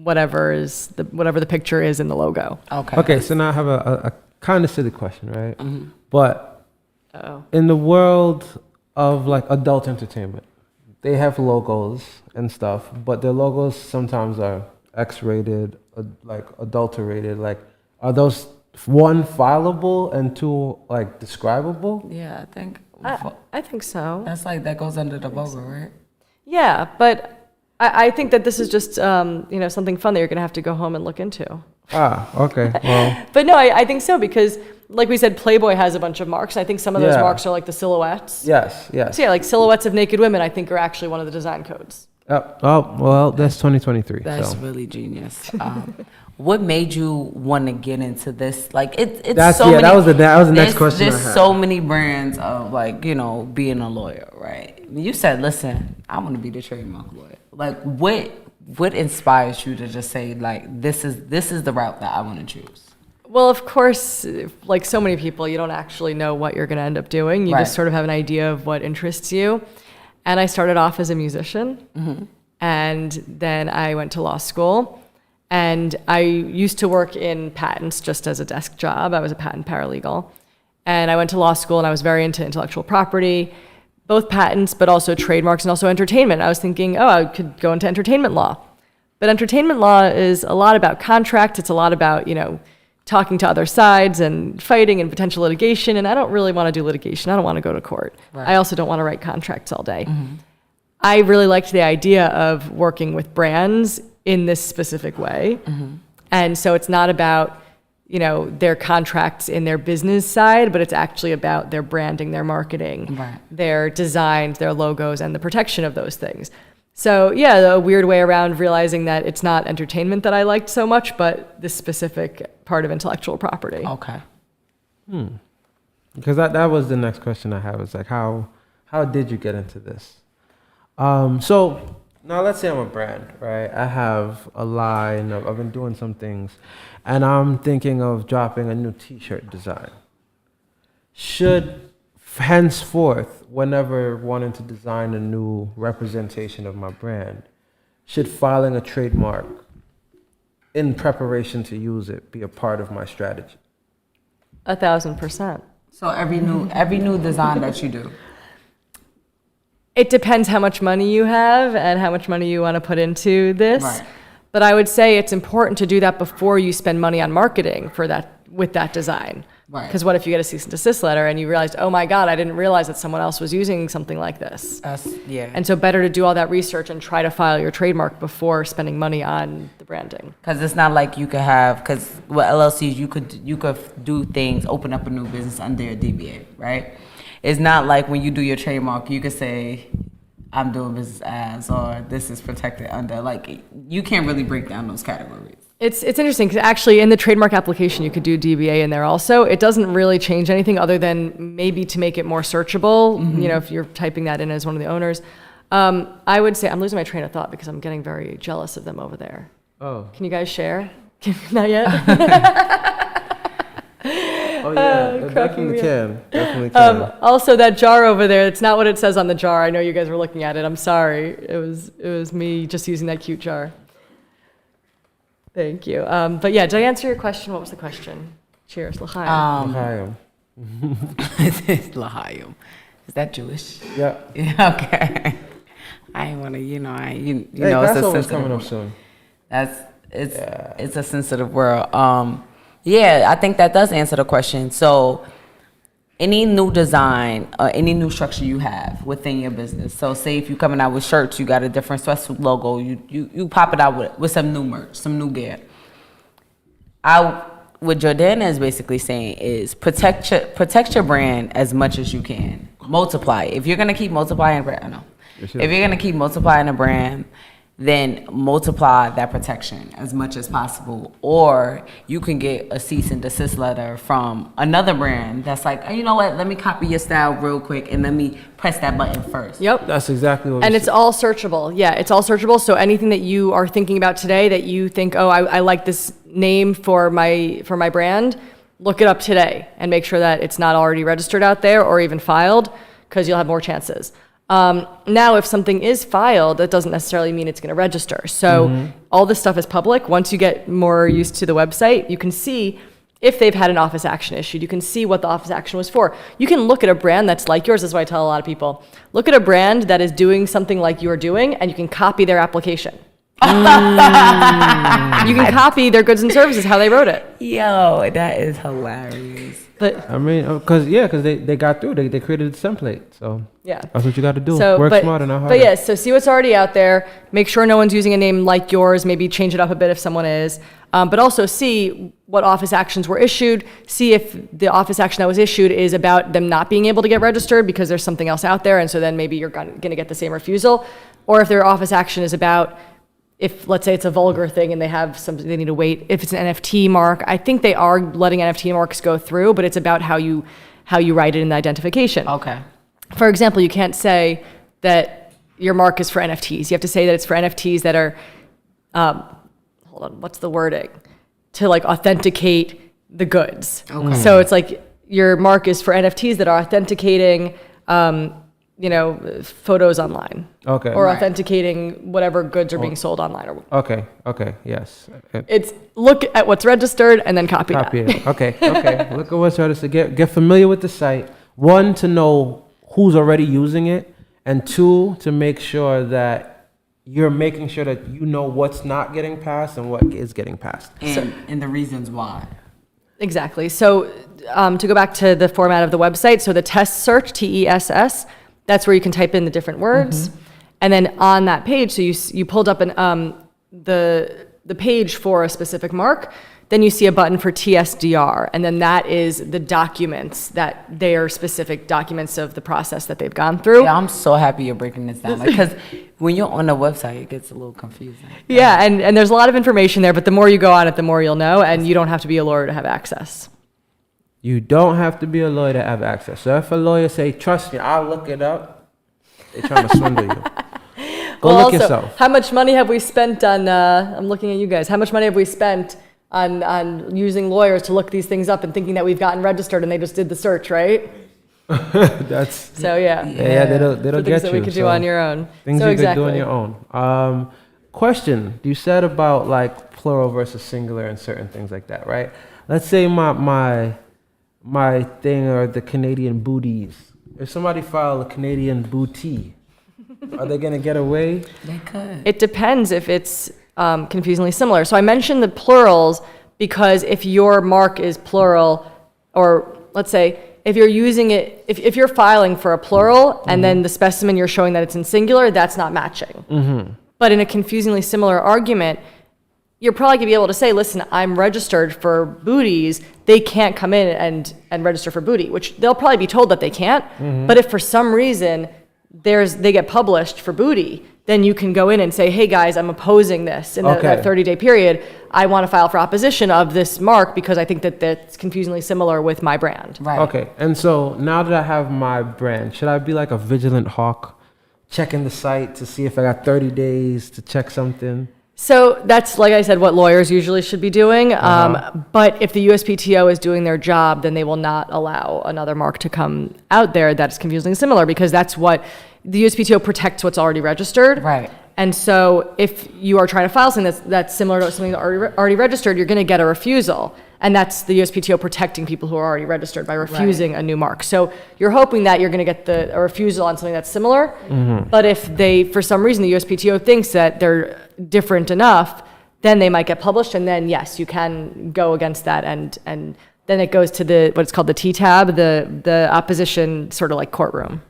whatever the picture is in the logo. Okay. Okay, so now I have a kind of silly question, right? Mm-hmm. But in the world of like adult entertainment, they have logos and stuff, but their logos sometimes are X-rated, like adulterated. Like, are those one fileable and two like describable? Yeah, I think I think so. that's like that goes under the logo, right? Yeah, but I think that this is just something fun that you're gonna have to go home and look into. Okay. Well, But no, I think so because, like we said, Playboy has a bunch of marks. I think some of those Yeah. marks are like the silhouettes. yes. So yeah, like silhouettes of naked women, I think are actually one of the design codes. Oh, well, that's 2023. That's so. really genius. What made you want to get into this? Like it's That's so yeah. many. That was the next question. There's I had. so many brands of like being a lawyer, right? You said, listen, I want to be the trademark lawyer. Like what inspires you to just say like this is the route that I want to choose? Well, of course, like so many people, you don't actually know what you're going to end up doing. You Right. just sort of have an idea of what interests you. And I started off as a musician, and then I went to law school. And I used to work in patents just as a desk job. I was a patent paralegal. And I went to law school, and I was very into intellectual property, both patents, but also trademarks and also entertainment. I was thinking, I could go into entertainment law. But entertainment law is a lot about contracts. It's a lot about, talking to other sides and fighting and potential litigation. And I don't really want to do litigation. I don't want to go to court. Right. I also don't want to write contracts all day. I really liked the idea of working with brands in this specific way. And so it's not about, their contracts in their business side, but it's actually about their branding, their marketing, Right. their designs, their logos, and the protection of those things. So yeah, a weird way around realizing that it's not entertainment that I liked so much, but this specific part of intellectual property. Okay. Because that was the next question I had, was like, how did you get into this? So now let's say I'm a brand, right? I have a line I've been doing some things, and I'm thinking of dropping a new t-shirt design. Should henceforth, whenever wanting to design a new representation of my brand, should filing a trademark in preparation to use it be a part of my strategy? 1,000%. So every new design that you do. It depends how much money you have and how much money you want to put into this. Right. But I would say it's important to do that before you spend money on marketing for that with that design. Right. Because what if you get a cease and desist letter and you realized, oh my God, I didn't realize that someone else was using something like this. Yeah. And so better to do all that research and try to file your trademark before spending money on the branding. Because it's not like you could have, because with LLCs, you could do things, open up a new business under a DBA, right? It's not like when you do your trademark, you could say, I'm doing business as, or this is protected under. Like, you can't really break down those categories. It's interesting because actually in the trademark application you could do DBA in there also. It doesn't really change anything other than maybe to make it more searchable. If you're typing that in as one of the owners. I would say I'm losing my train of thought because I'm getting very jealous of them over there. Oh. Can you guys share? Not yet. Oh yeah, definitely can. Definitely can. Also, that jar over there, it's not what it says on the jar. I know you guys were looking at it. I'm sorry. It was me just using that cute jar. Thank you. But yeah, did I answer your question? What was the question? Cheers. L'chaim. L'chaim. Is that Jewish? Yeah. Yeah, okay. I ain't want to, Hey, it's a Passover's sensitive coming up world. soon. It's a sensitive world. Yeah, I think that does answer the question. So any new design or any new structure you have within your business. So say if you're coming out with shirts, you got a different sweatsuit logo, you pop it out with some new merch, some new gear. What Jordana is basically saying is protect your brand as much as you can. Multiply. If you're gonna keep multiplying brand, if you're gonna keep multiplying a brand, then multiply that protection as much as possible. Or you can get a cease and desist letter from another brand that's like, oh, you know what, let me copy your style real quick and let me press that button first. Yep. That's exactly what. And it's all searchable. Yeah, it's all searchable. So anything that you are thinking about today that you think, oh, I like this name for my brand, look it up today and make sure that it's not already registered out there or even filed, because you'll have more chances. Now, if something is filed, that doesn't necessarily mean it's going to register. So all this stuff is public. Once you get more used to the website, you can see if they've had an office action issued. You can see what the office action was for. You can look at a brand that's like yours. That's why I tell a lot of people, look at a brand that is doing something like you're doing, and you can copy their application. You can copy their goods and services, how they wrote it. Yo, that is hilarious. But I mean, because they got through. They created a template. So yeah, that's what you got to do. So, Work smarter, not harder. But yes, so see what's already out there. Make sure no one's using a name like yours. Maybe change it up a bit if someone is. But also see what office actions were issued. See if the office action that was issued is about them not being able to get registered because there's something else out there, and so then maybe you're going to get the same refusal. Or if their office action is about, if let's say it's a vulgar thing and they have something they need to wait. If it's an NFT mark, I think they are letting NFT marks go through, but it's about how you write it in the identification. Okay. For example, you can't say that your mark is for NFTs. You have to say that it's for NFTs that are, hold on, what's the wording? To like authenticate the goods. Okay. So it's like your mark is for NFTs that are authenticating, photos online. Okay. Or authenticating whatever goods are being sold online. Okay. Yes. It's look at what's registered and then copy that. It. Okay. Look at what's registered. Get familiar with the site. One, to know who's already using it, and two, to make sure that you're making sure that you know what's not getting passed and what is getting passed. And the reasons why. Exactly. So to go back to the format of the website, so the test search, TESS, that's where you can type in the different words. And then on that page, so you pulled up the page for a specific mark, then you see a button for TSDR, and then that is the documents that they are specific documents of the process that they've gone through. Yeah, I'm so happy you're breaking this down, because when you're on the website, it gets a little confusing. Yeah, and there's a lot of information there, but the more you go on it, the more you'll know, and you don't have to be a lawyer to have access. You don't have to be a lawyer to have access. So if a lawyer say, trust me, I'll look it up, they're trying to swindle you. Go well, look also, yourself. How much money have we spent on, I'm looking at you guys, how much money have we spent on using lawyers to look these things up and thinking that we've gotten registered and they just did the search, right? That's so yeah. They don't get things you. that we could do on your own. Things so you exactly. could do on your own. Question: you said about like plural versus singular and certain things like that, right? Let's say my thing are the Canadian booties. If somebody filed a Canadian booty, are they gonna get away? They could. It depends if it's confusingly similar. So I mentioned the plurals because if your mark is plural, or let's say if you're using it, if you're filing for a plural and then the specimen you're showing that it's in singular, that's not matching. But in a confusingly similar argument, you're probably gonna be able to say, listen, I'm registered for booties. They can't come in and register for booty, which they'll probably be told that they can't. But if for some reason they get published for booty, then you can go in and say, hey guys, I'm opposing this in that 30-day period. I want to file for opposition of this mark because I think that that's confusingly similar with my brand. Right. Okay, and so now that I have my brand, should I be like a vigilant hawk, checking the site to see if I got 30 days to check something? So that's, like I said, what lawyers usually should be doing. But if the USPTO is doing their job, then they will not allow another mark to come out there that's confusingly similar, because that's what the USPTO protects, what's already registered. Right. And so if you are trying to file something that's similar to something that's already registered, you're going to get a refusal. And that's the USPTO protecting people who are already registered by refusing a new mark. So you're hoping that you're going to get a refusal on something that's similar. But if they, for some reason, the USPTO thinks that they're different enough, then they might get published. And then, yes, you can go against that. And then it goes to what's called the TTAB, the opposition sort of like courtroom.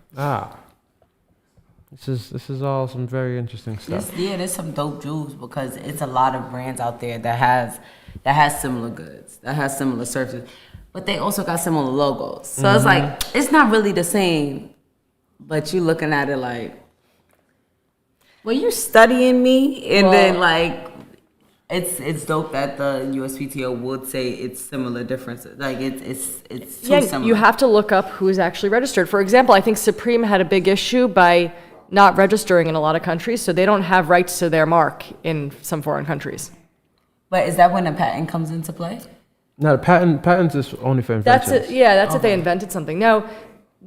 This is all some very interesting stuff. There's some dope jewels, because it's a lot of brands out there that has similar goods, that has similar services, but they also got similar logos. So it's like, it's not really the same, but you looking at it like, well, you're studying me, and then like, it's dope that the USPTO would say it's similar differences. Like it's too similar. You have to look up who's actually registered. For example, I think Supreme had a big issue by not registering in a lot of countries, so they don't have rights to their mark in some foreign countries. But is that when a patent comes into play? No, patents is only for inventions. That's if they invented something. No,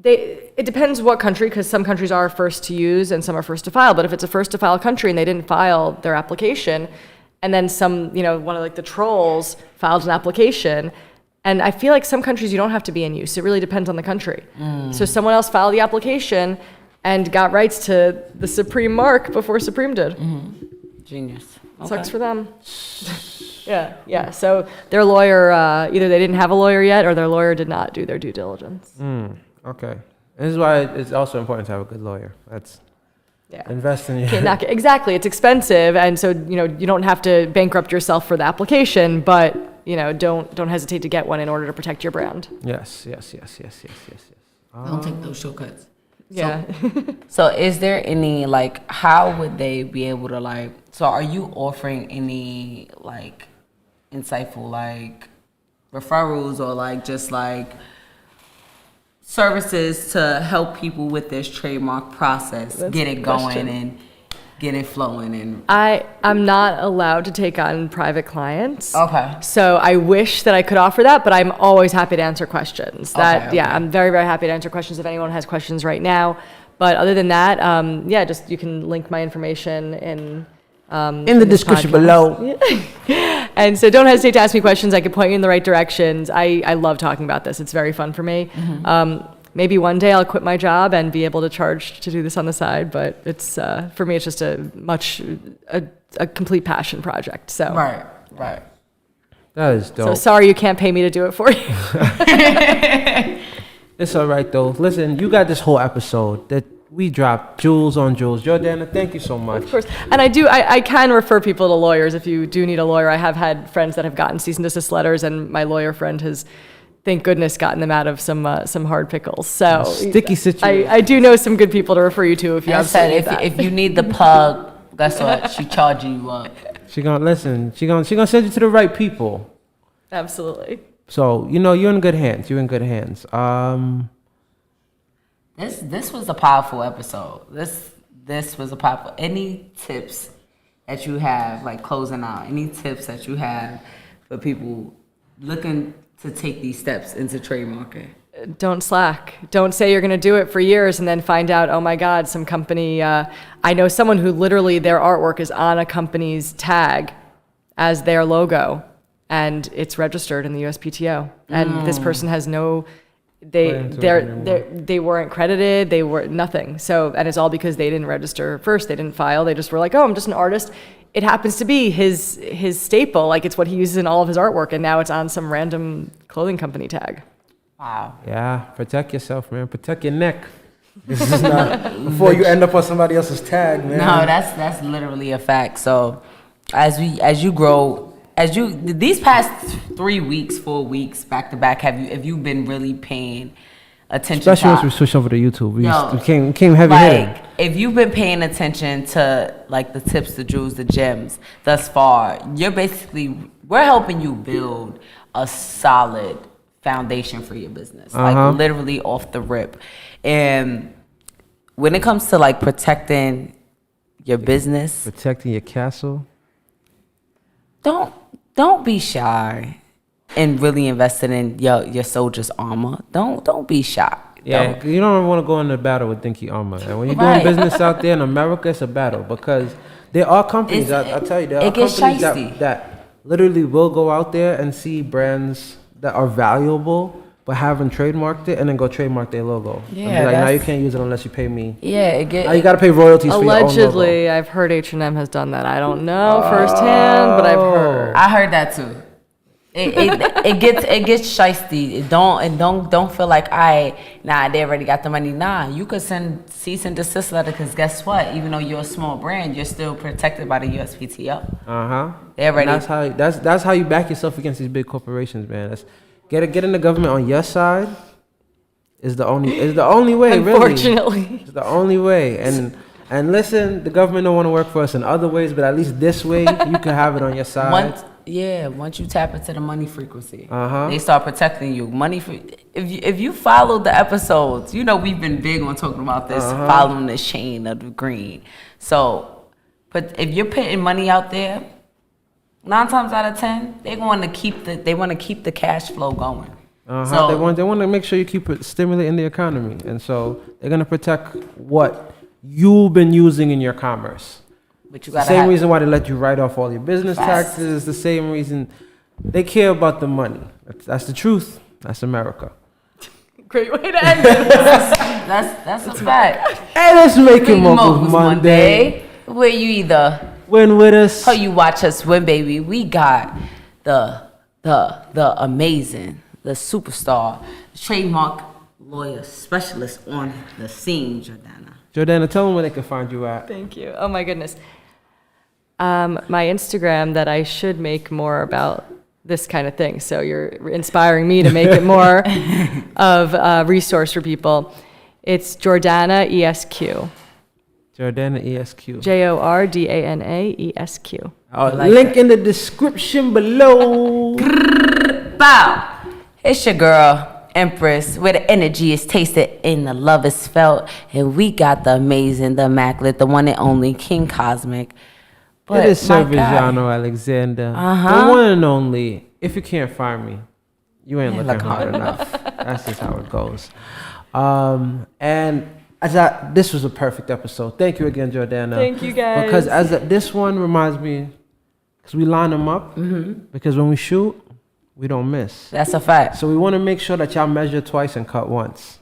It depends what country, because some countries are first to use and some are first to file. But if it's a first to file country and they didn't file their application, and then some, one of like the trolls filed an application, and I feel like some countries you don't have to be in use. It really depends on the country. So someone else filed the application and got rights to the Supreme mark before Supreme did. Genius. Sucks for them. Yeah. So their lawyer, either they didn't have a lawyer yet or their lawyer did not do their due diligence. Okay. This is why it's also important to have a good lawyer. That's invest in your... Exactly. It's expensive. And so, you don't have to bankrupt yourself for the application, but, don't hesitate to get one in order to protect your brand. Yes. Don't take those shortcuts. Yeah. So is there any, how would they be able to, so are you offering any, insightful, referrals or, just, services to help people with this trademark process, get it going and get it flowing? And I'm not allowed to take on private clients. Okay. So I wish that I could offer that, but I'm always happy to answer questions. Okay. I'm very, very happy to answer questions if anyone has questions right now. But other than that, just you can link my information in the description below. And so don't hesitate to ask me questions. I can point you in the right directions. I love talking about this. It's very fun for me. Maybe one day I'll quit my job and be able to charge to do this on the side, but it's for me, it's just a complete passion project. So right. That is dope. So sorry you can't pay me to do it for you. It's all right though. Listen, you got this whole episode that we dropped jewels on jewels. Jordana, thank you so much. Of course. And I can refer people to lawyers if you do need a lawyer. I have had friends that have gotten cease and desist letters, and my lawyer friend has, thank goodness, gotten them out of some hard pickles. So sticky situation. I do know some good people to refer you to if you have if you need the plug, guess what? She charging you up. She gonna listen. She gonna send you to the right people. Absolutely. So you're in good hands. You're in good hands. This was a powerful episode. This was a powerful. Any tips that you have, closing out? Any tips that you have for people looking to take these steps into trademarking? Don't slack. Don't say you're going to do it for years and then find out, oh my God, some company. I know someone who literally their artwork is on a company's tag as their logo, and it's registered in the USPTO. And this person has no. They weren't credited. They were nothing. So, and it's all because they didn't register first. They didn't file. They just were like, oh, I'm just an artist. It happens to be his staple. It's what he uses in all of his artwork, and now it's on some random clothing company tag. Wow. Yeah, protect yourself, man. Protect your neck. This is not before you end up on somebody else's tag, man. No, that's literally a fact. So, as you grow. These past 3 weeks, 4 weeks, back to back, have you been really paying attention? Especially once we switch over to YouTube, we came heavy hitting. If you've been paying attention to the tips, the jewels, the gems thus far, we're helping you build a solid foundation for your business, literally off the rip. And when it comes to protecting your business, protecting your castle. Don't be shy and really invested in your soldier's armor. Don't be shy. Yeah, you don't want to go into battle with dinky armor. And when you're doing business out there in America, it's a battle because there are companies. I'll tell you, there are companies that literally will go out there and see brands that are valuable but haven't trademarked it, and then go trademark their logo. Yeah, now you can't use it unless you pay me. Yeah, now you got to pay royalties for your own logo. Allegedly, I've heard H&M has done that. I don't know firsthand, but I've heard. I heard that too. It gets shiesty. Don't feel like they already got the money. Nah, you could send cease and desist letter because guess what? Even though you're a small brand, you're still protected by the USPTO. They already. And that's how you back yourself against these big corporations, man. Getting the government on your side is the only way. Unfortunately, really. It's the only way. And listen, the government don't want to work for us in other ways, but at least this way you can have it on your side. Once you tap into the money frequency, they start protecting you. If you follow the episodes, we've been big on talking about this, following the chain of the green. So, but if you're putting money out there, 9 times out of 10, they want to keep the cash flow going. So They want to make sure you keep it stimulating the economy, and so they're gonna protect what you've been using in your commerce. but you The gotta same have, reason why they let you write off all your business Facts. taxes. The same reason they care about the money. That's the truth. That's America. Great way to end it. that's a fact. And it's making Moguls Moguls Monday. where you either Win with us. or you watch us win, baby. We got the amazing, the superstar, trademark lawyer specialist on the scene, Jordana. Jordana, tell them where they can find you at. Thank you. Oh my goodness. My Instagram that I should make more about this kind of thing. So you're inspiring me to make it more of a resource for people. It's Jordana ESQ. Jordana ESQ. Jordana ESQ. Link in the description below. Bow. It's your girl, Empress, where the energy is tasted and the love is felt. And we got the amazing, the immaculate, the one and only King Cosmic. It is Sir my God. Vijano Alexander. Uh-huh. The one and only. If you can't find me, you ain't looking hard enough. That's just how it goes. And this was a perfect episode. Thank you again, Jordana. Thank you, guys. Because this one reminds me, because we line them up, because when we shoot, we don't miss. That's a fact. So we want to make sure that y'all measure twice and cut once.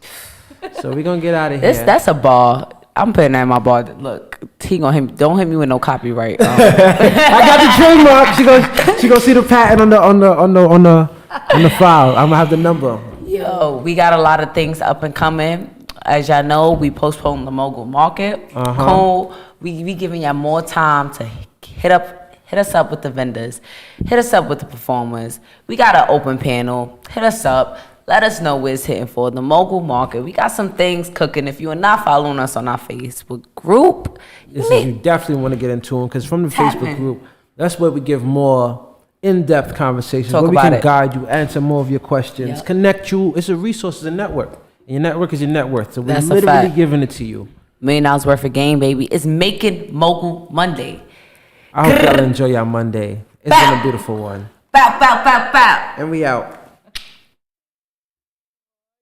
So we're going to get out of here. That's a ball. I'm putting that in my ball. Look, don't hit me with no copyright. I got the trademark. She gonna see the patent on the file. I'm gonna have the number. Yo, we got a lot of things up and coming. As y'all know, we postponed the mogul market. Cole, we giving y'all more time to hit us up with the vendors, hit us up with the performers. We got an open panel. Hit us up. Let us know where it's hitting for the mogul market. We got some things cooking. If you are not following us on our Facebook group, You definitely want to get into them, because from the Facebook group, that's where we give more in-depth conversations, where we can guide you, answer more of your questions, connect you. It's a resource, it's a network. And your network is your net worth. So we're literally giving it to you. $1 million worth of game, baby. It's making Mogul Monday. I hope y'all enjoy your Monday. It's been a beautiful one. Bow, bow, bow, bow. And we out.